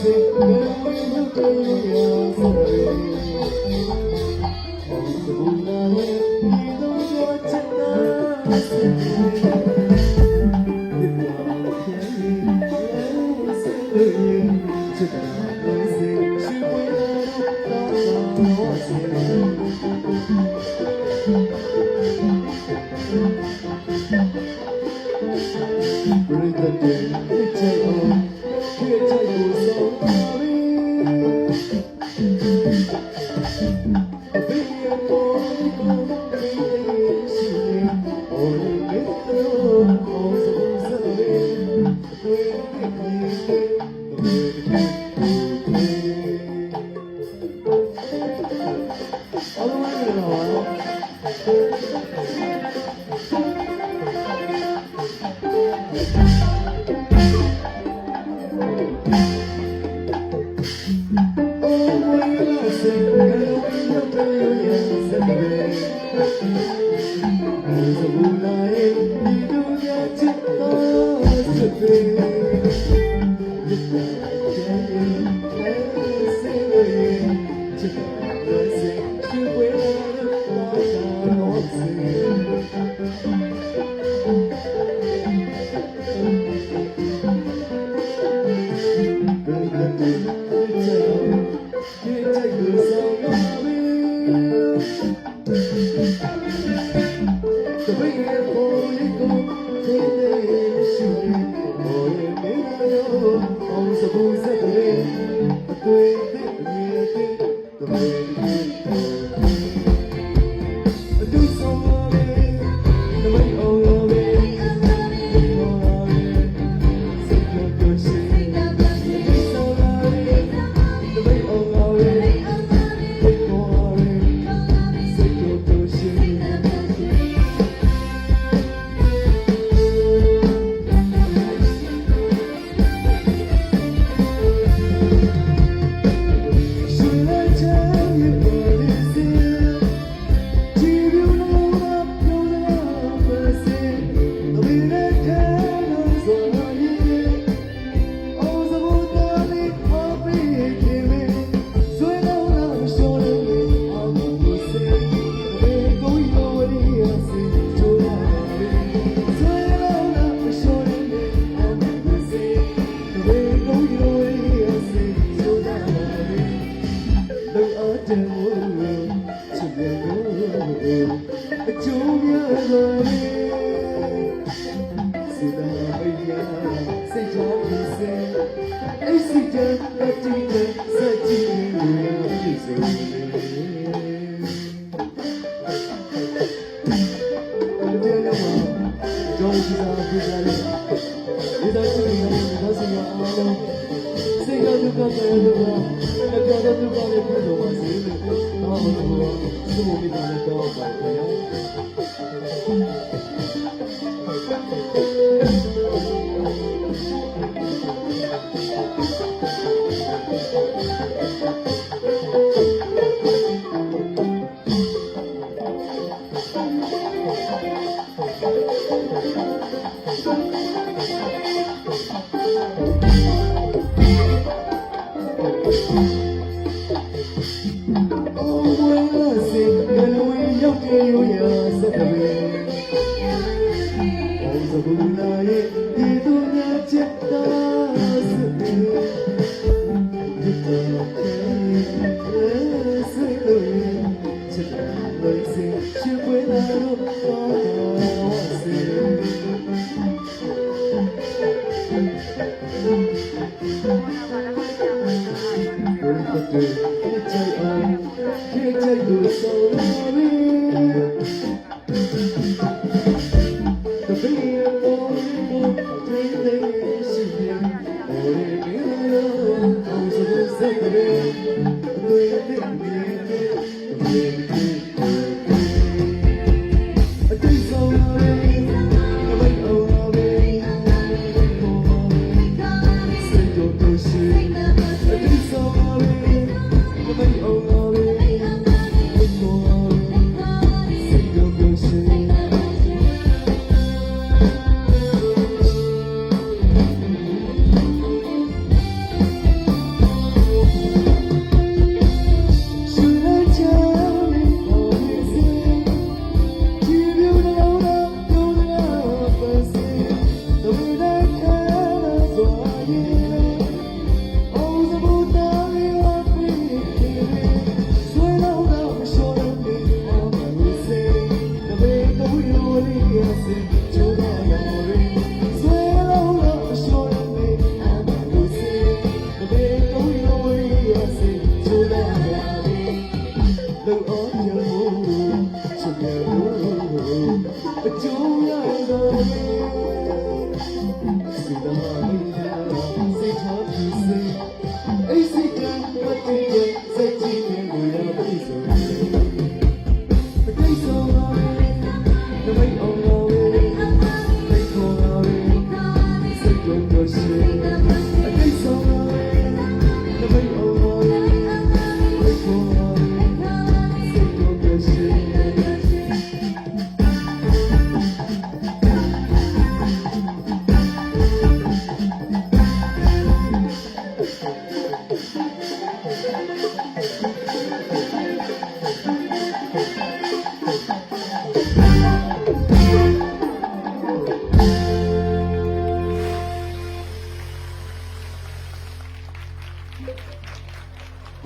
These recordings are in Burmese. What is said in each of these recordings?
Say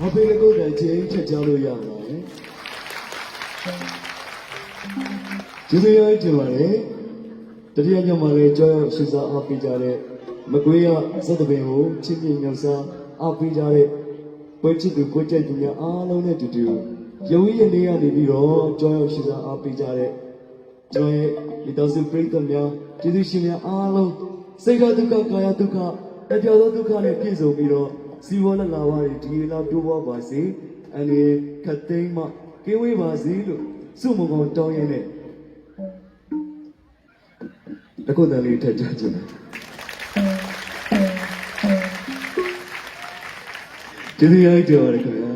အဖေကိုယ်တိုင်ချင်းချက်ကြောလို့ရပါတယ်ကျေးဇူးရိုက်တင်ပါတယ်တတိယညမှာလည်းကြောက်ရွံ့ရှုစားအားပေးကြတဲ့မကွေးရစက်တပင်ကိုချစ်မြတ်မြောက်စားအားပေးကြတဲ့ပွဲချစ်သူကိုကြိုက်သူများအားလုံးနဲ့တူတူရုံးရည်လေးကနေပြီးတော့ကြောက်ရွံ့ရှုစားအားပေးကြတဲ့ကျွန်တော်ရဲ့ဒီတော်စုပရိသတ်များကျေးဇူးရှင်များအားလုံးစိတ်ဓာတ်ဒုက္ခကာယဒုက္ခအပြောသောဒုက္ခနဲ့ပြည့်စုံပြီးတော့စီဝါလာဝါရီဒီလောက်တိုးပွားပါစေအနေခတ်သိမ်းမှကင်းဝေးပါစေလို့စုမကောင်တောင်းရင်းနဲ့တခုတည်းလေးထည့်ကြခြင်းကျေးဇူးရိုက်ကြပါရခင်ဗျာ